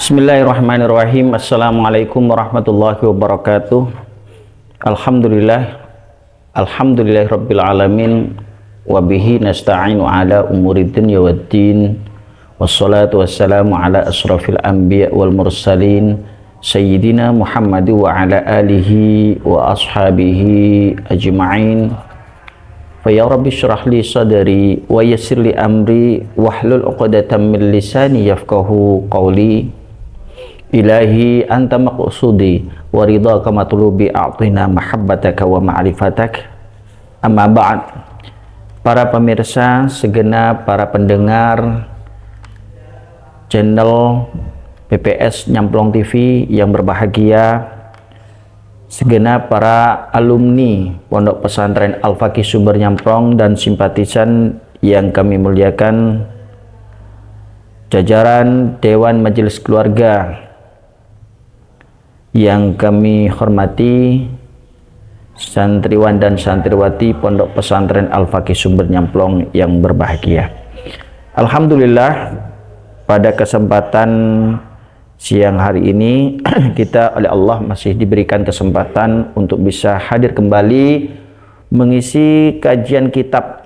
Bismillahirrahmanirrahim. Assalamualaikum warahmatullahi wabarakatuh. Alhamdulillahirabbil alamin wa bihi nasta'inu ala umurid dunya waddin. Wassalatu wassalamu ala asrafil anbiya wal mursalin sayyidina Muhammad wa ala alihi wa ashabihi ajma'in. Fa ya rabbi shrah li sadri wa yassir li amri wahlul 'uqdatam min lisani yafqahu qawli. Ilahi anta maqsudi wa ridhaka matlubi a'tina mahabbataka wa ma'rifatak. Amma ba'd. Para pemirsa segenap, para pendengar channel PPS Nyamplong TV yang berbahagia, segenap para alumni Pondok Pesantren Al-Faqih Sumber Nyamplong dan simpatisan yang kami muliakan, jajaran Dewan Majelis Keluarga yang kami hormati, santriwan dan santriwati Pondok Pesantren Al-Faqih Sumber Nyamplong yang berbahagia. Alhamdulillah, pada kesempatan siang hari ini kita oleh Allah masih diberikan kesempatan untuk bisa hadir kembali mengisi kajian kitab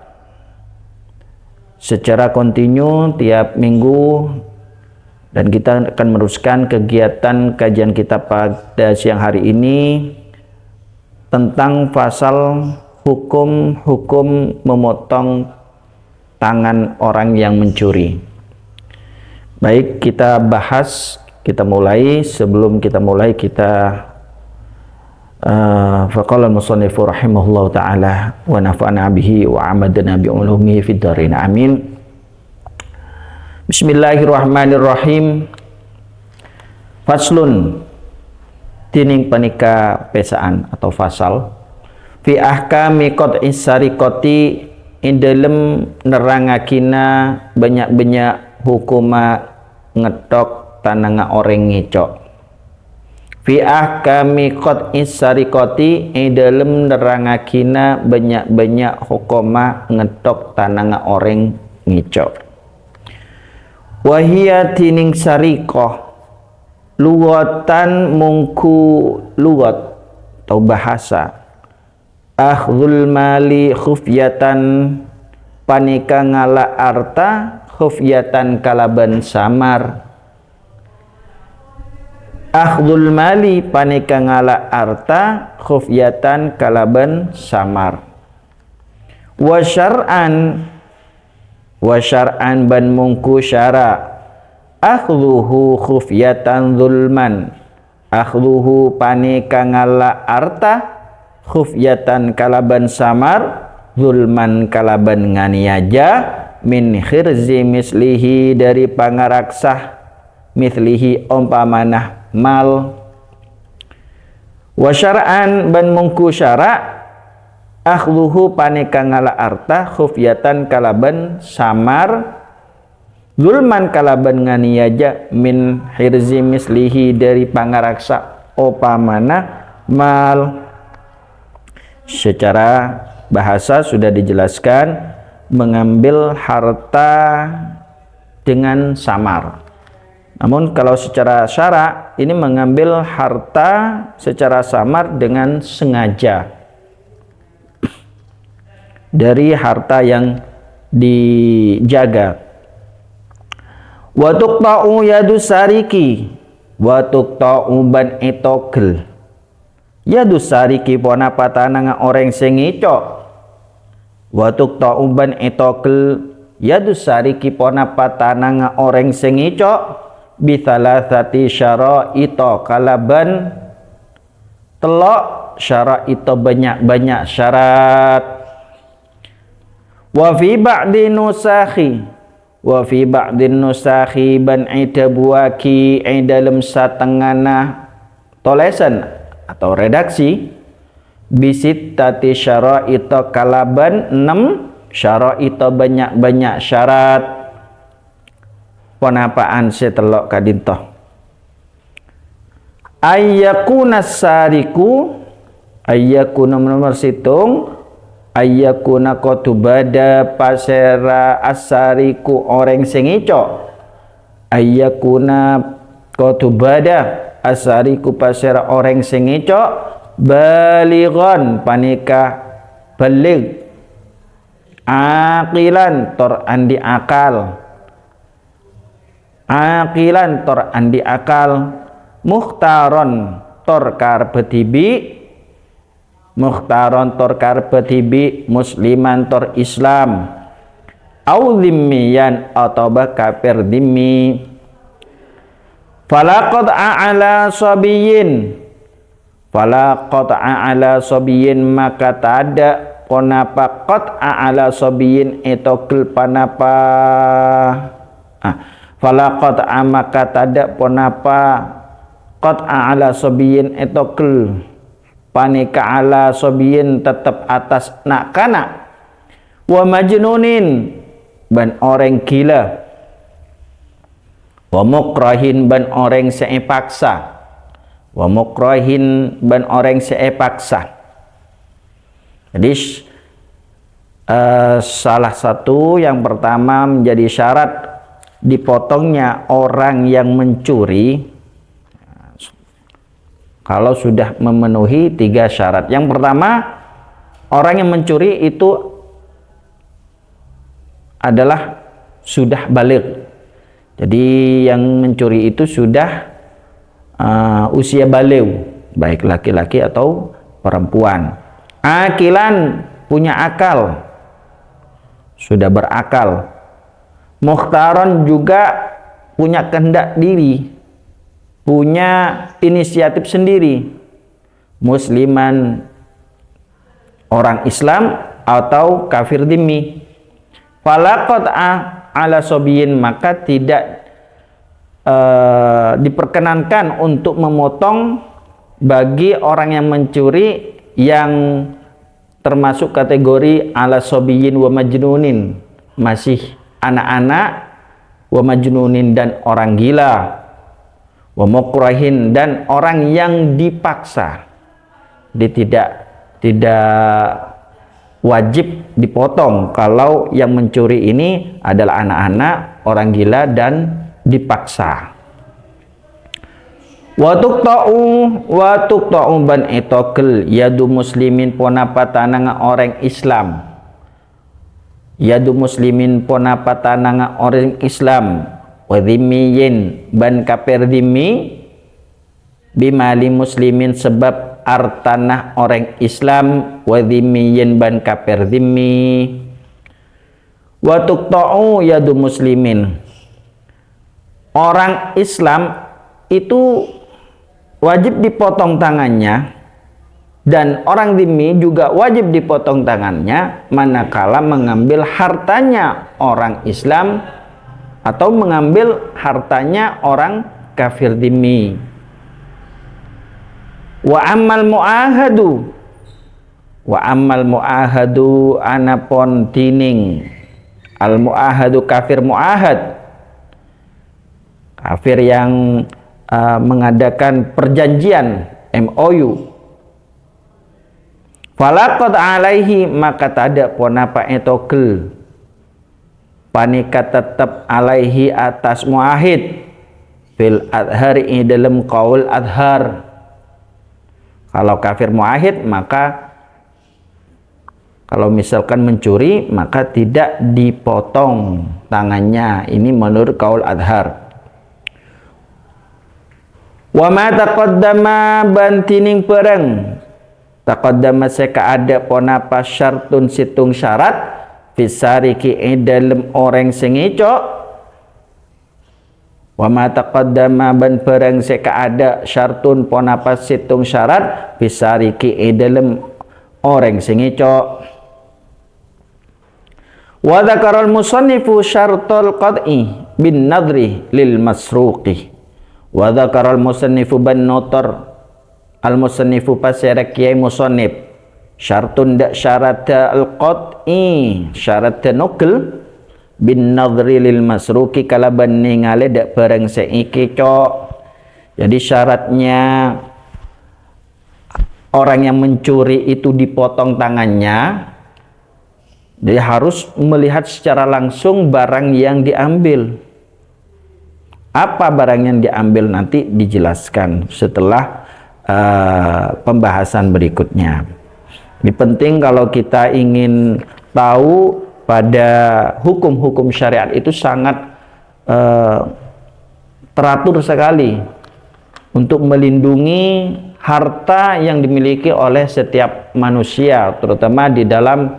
secara kontinu tiap minggu, dan kita akan meneruskan kegiatan kajian kitab pada siang hari ini tentang pasal hukum memotong tangan orang yang mencuri. Baik, kita bahas, kita mulai. Sebelum kita mulai, kita faqala al-musannifu rahimahullahu ta'ala wa nafa'ana bihi wa amadana bi ulumihi fid dharain amin. Bismillahirrahmanirrahim. Faslun, tining panika pesaan atau fasal fi ahkami qat'is sariqati, indalem nerangakina banyak-banyak hukuma ngetok tananga orang ngicok. Fi ahkami qat'is sariqati, indalem nerangakina banyak-banyak hukuma ngetok tananga orang ngicok. Wahia tining sariqah luwatan mungku luwat atau bahasa akhdhul mali khufyatan, panika ngala arta khufyatan kalaban samar. Akhdhul mali panika ngala arta khufyatan kalaban samar. Wa syar'an ban mungku syara akhdhuhu khufyatan zulman, akhdhuhu panika ngala arta khufyatan kalaban samar, zulman kalaban nganiaja, min khirzi mislihi dari pangaraksah mislihi umpamanah mal. Wa syar'an ban mungku syara akhdhuhu panika ngala arta khufyatan kalaban samar, zulman kalaban nganiaja, min hirzi mislihi dari pangaraksa opamana mal. Secara bahasa sudah dijelaskan, mengambil harta dengan samar. Namun kalau secara syara ini mengambil harta secara samar dengan sengaja dari harta yang dijaga. Wa tuqta'u yadu sariki, wa tuqta'u ban etogel yadu sariki pona patananga orang sing ngicok. Wa tuqta'u ban etogel yadu sariki pona patananga orang sing ngicok bithalathati syara'ita, kalaban telok syara'ita banyak-banyak syarat. Wa fi ba'di nusakhi, wa fi ba'din nusakhi ban idabuaki dalam satengana tolesan atau redaksi bisit tati syara'ita kalaban 6 syara'ita banyak-banyak syarat. Ponapaan setelok kadintoh ayyakuna sariku, ayyakuna nomor situng ayyakuna kotubada pasera asariku orang sing ico, ayyakuna Kotubada asari kupasera orang sing ngecok balighon panika baligh aqilan tor andi akal aqilan tor andi akal mukhtaron tor karbetibi mukhtaron tor karbetibi musliman tor Islam au dhimmiyan atau kafir dhimmi fala qat'a ala sabiyin maka tada ponapa qat'a ala sabiyin etokil panapa fala qat'a maka tada ponapa qat'a ala sabiyin etokil panika ala sabiyin tetap atas nak kana wa majnunin ban orang gila wa mukrahin ban orang seepaksa wa mukrahin ban orang seepaksa. Jadi salah satu yang pertama menjadi syarat dipotongnya orang yang mencuri kalau sudah memenuhi 3 syarat. Yang pertama, orang yang mencuri itu adalah sudah baligh. Jadi yang mencuri itu sudah usia baligh, baik laki-laki atau perempuan. Akilan punya akal, sudah berakal. Mukhtaron juga punya kehendak diri, punya inisiatif sendiri. Musliman orang Islam atau kafir dhimmi. Fala qat'a ala sobiyin maka tidak diperkenankan untuk memotong bagi orang yang mencuri yang termasuk kategori ala sobiyin wa majnunin, masih anak-anak, wa majnunin dan orang gila, wa mukrahin dan orang yang dipaksa. Dia tidak wajib dipotong kalau yang mencuri ini adalah anak-anak, orang gila dan dipaksa. Wa tuqta'u ban etokil yadu muslimin ponapa tananga orang Islam. Yadu muslimin ponapa tananga orang Islam wa dhimmiyin ban kafir dhimmi bimali muslimin sebab artanah orang Islam wa dhimmiyin ban kafir dhimmi. Wa tuqta'u yadu muslimin, orang Islam itu wajib dipotong tangannya dan orang dhimmi juga wajib dipotong tangannya manakala mengambil hartanya orang Islam atau mengambil hartanya orang kafir dhimmi. Wa ammal mu'ahadu anapon tining al mu'ahadu kafir mu'ahad, kafir yang mengadakan perjanjian MOU. Falaqad alaihi maka tada ponapa etokil panika tetap alaihi atas muahid fil adhari dalam qaul adhar. Kalau kafir muahid maka kalau misalkan mencuri maka tidak dipotong tangannya, ini menurut qaul adhar. Wa ma taqaddama bantining pereng taqaddama seka ada ponapa syartun situng syarat fisariki dalam orang sengeco. Wa ma taqaddama ban pereng seka ada syartun ponapa situng syarat fisariki dalam orang sengeco. Wa dzakaral musannifu syartul qad'i bin nadri lil masruqi. Wa dzakaral musannifu ban notor al musannifu pasera kiai musannif syartun dak syarat al qat'i syarat nukil bin nadri lil masruki kalaban ningale dak barang seiki cok. Jadi syaratnya orang yang mencuri itu dipotong tangannya, dia harus melihat secara langsung barang yang diambil. Apa barang yang diambil nanti dijelaskan setelah pembahasan berikutnya. Ini penting kalau kita ingin tahu pada hukum-hukum syariat itu sangat teratur sekali untuk melindungi harta yang dimiliki oleh setiap manusia, terutama di dalam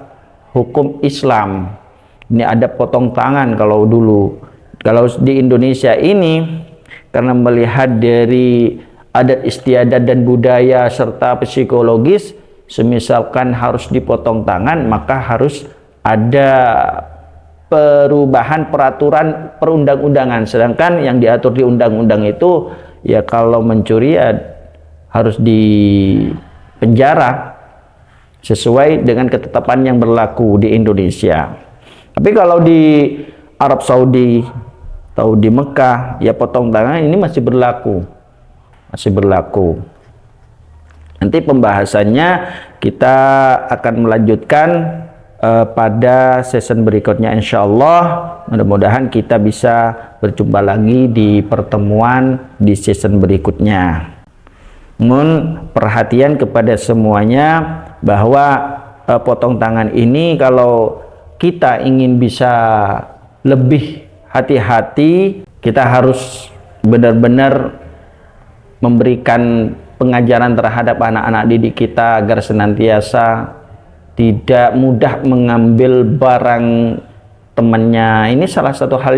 hukum Islam. Ini ada potong tangan kalau dulu. Kalau di Indonesia ini, karena melihat dari adat istiadat dan budaya serta psikologis, semisalkan harus dipotong tangan, maka harus ada perubahan peraturan perundang-undangan. Sedangkan yang diatur di undang-undang itu, ya kalau mencuri ya harus dipenjara sesuai dengan ketetapan yang berlaku di Indonesia. Tapi kalau di Arab Saudi atau di Mekah, ya potong tangan ini masih berlaku. Nanti pembahasannya kita akan melanjutkan pada season berikutnya, insya Allah. Mudah-mudahan kita bisa berjumpa lagi di pertemuan di season berikutnya. Namun perhatian kepada semuanya bahwa potong tangan ini kalau kita ingin bisa lebih hati-hati, kita harus benar-benar memberikan pengajaran terhadap anak-anak didik kita agar senantiasa tidak mudah mengambil barang temannya. Ini salah satu hal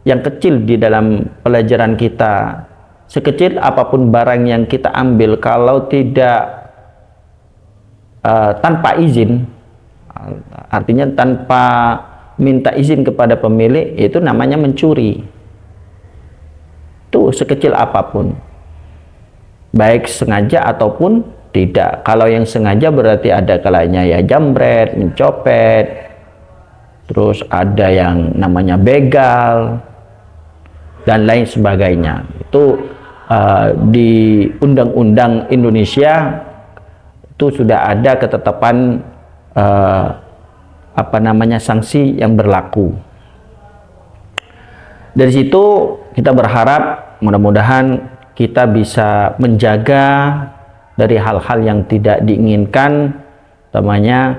yang kecil di dalam pelajaran kita. Sekecil apapun barang yang kita ambil, kalau tidak tanpa izin, artinya tanpa minta izin kepada pemilik, itu namanya mencuri. Itu sekecil apapun, baik sengaja ataupun tidak. Kalau yang sengaja berarti ada kalanya ya jambret, mencopet, terus ada yang namanya begal dan lain sebagainya. Itu di undang-undang Indonesia itu sudah ada ketetapan sanksi yang berlaku. Dari situ kita berharap mudah-mudahan kita bisa menjaga dari hal-hal yang tidak diinginkan, utamanya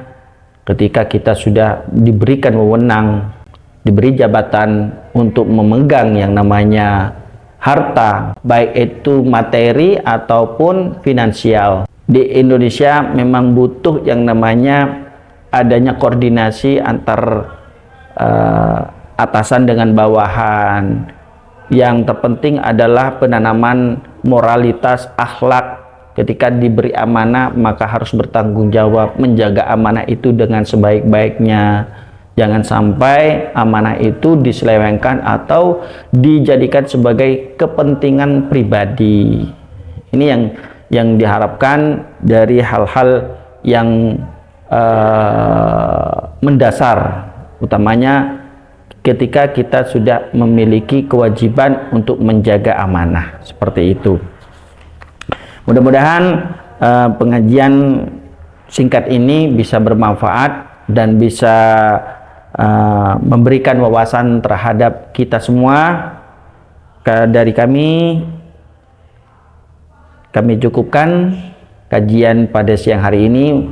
ketika kita sudah diberikan wewenang, diberi jabatan untuk memegang yang namanya harta, baik itu materi ataupun finansial. Di Indonesia memang butuh yang namanya adanya koordinasi antar atasan dengan bawahan. Yang terpenting adalah penanaman moralitas, akhlak. Ketika diberi amanah maka harus bertanggung jawab, menjaga amanah itu dengan sebaik-baiknya. Jangan sampai amanah itu diselewengkan atau dijadikan sebagai kepentingan pribadi. Ini yang diharapkan dari hal-hal yang mendasar, utamanya ketika kita sudah memiliki kewajiban untuk menjaga amanah, seperti itu. Mudah-mudahan pengajian singkat ini bisa bermanfaat dan bisa memberikan wawasan terhadap kita semua. Dari kami cukupkan kajian pada siang hari ini.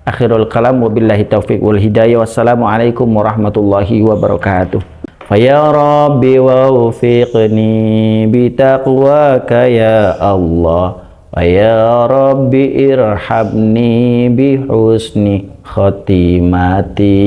Akhirul kalam, wabillahi taufiq wal hidayah. Wassalamualaikum warahmatullahi wabarakatuh. Faya Rabbi waufiqni bitaqwaka ya Allah. Faya Rabbi irhamni bihusni khatimati.